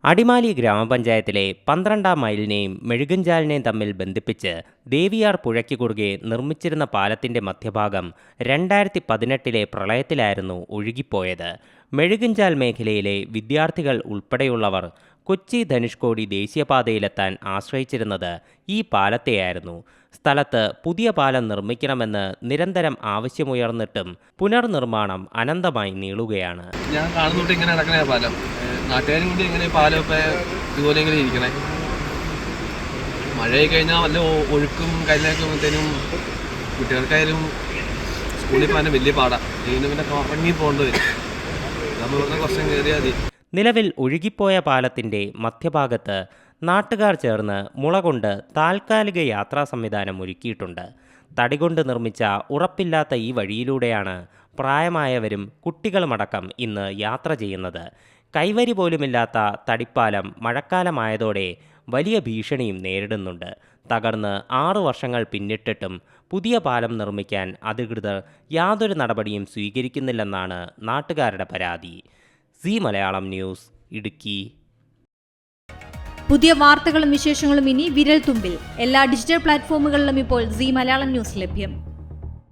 അടിമാലി ഗ്രാമപഞ്ചായത്തിലെ 12-ാം മൈലിനെയും മെഴുകഞ്ചാലിനെയും തമ്മിൽ ബന്ധിപ്പിച്ച് ദേവിയാർ പുഴയ്ക്ക് കുറുകെ നിർമ്മിച്ചിരുന്ന പാലത്തിന്റെ മധ്യഭാഗം 2018-ലെ പ്രളയത്തിലായിരുന്നു ഒഴുകിപ്പോയത്. മെഴുകഞ്ചാൽ മേഖലയിലെ വിദ്യാർത്ഥികൾ ഉൾപ്പെടെയുള്ളവർ കൊച്ചി ധനുഷ്കോടി ദേശീയപാതയിലെത്താൻ ആശ്രയിച്ചിരുന്നത് ഈ പാലത്തെയായിരുന്നു. സ്ഥലത്ത് പുതിയ പാലം നിർമ്മിക്കണമെന്ന് നിരന്തരം ആവശ്യമുയർന്നിട്ടും പുനർനിർമ്മാണം അനന്തമായി നീളുകയാണ്. ഞാൻ കാണുന്നോട്ട് ഇങ്ങനെ നടക്കണ പാലം നാട്ടുകാരും കൂടി എങ്ങനെ പാലം ഇതുപോലെ ഇങ്ങനെ ഇരിക്കണേ. മഴയായി കഴിഞ്ഞാൽ വല്ല ഒഴുക്കും കല്ലിനൊക്കെത്തേനും കുട്ടികൾക്കായാലും സ്കൂളിൽ പോകാനും വലിയ പാടാ. ഇതിന് പിന്നെ ഉറങ്ങി പോകേണ്ടി വരും. നമ്മൾ ഇവിടുന്ന് കുറച്ചും കയറിയാൽ മതി. നിലവിൽ ഒഴുകിപ്പോയ പാലത്തിന്റെ മധ്യഭാഗത്ത് നാട്ടുകാർ ചേർന്ന് മുള കൊണ്ട് താൽക്കാലിക യാത്രാ സംവിധാനം ഒരുക്കിയിട്ടുണ്ട്. തടികൊണ്ട് നിർമ്മിച്ച ഉറപ്പില്ലാത്ത ഈ വഴിയിലൂടെയാണ് പ്രായമായവരും കുട്ടികളുമടക്കം ഇന്ന് യാത്ര ചെയ്യുന്നത്. കൈവരി പോലുമില്ലാത്ത തടിപ്പാലം മഴക്കാലമായതോടെ വലിയ ഭീഷണിയും നേരിടുന്നുണ്ട്. തകർന്ന് 6 വർഷങ്ങൾ പിന്നിട്ടിട്ടും പുതിയ പാലം നിർമ്മിക്കാൻ അധികൃതർ യാതൊരു നടപടിയും സ്വീകരിക്കുന്നില്ലെന്നാണ് നാട്ടുകാരുടെ പരാതി. C Malayalam news, Idukki. പുതിയ വാർത്തകളും വിശേഷങ്ങളും ഇനി വിരൽ തുമ്പിൽ. എല്ലാ ഡിജിറ്റൽ പ്ലാറ്റ്ഫോമുകളിലും ഇപ്പോൾ സി മലയാളം ന്യൂസ് ലഭ്യം.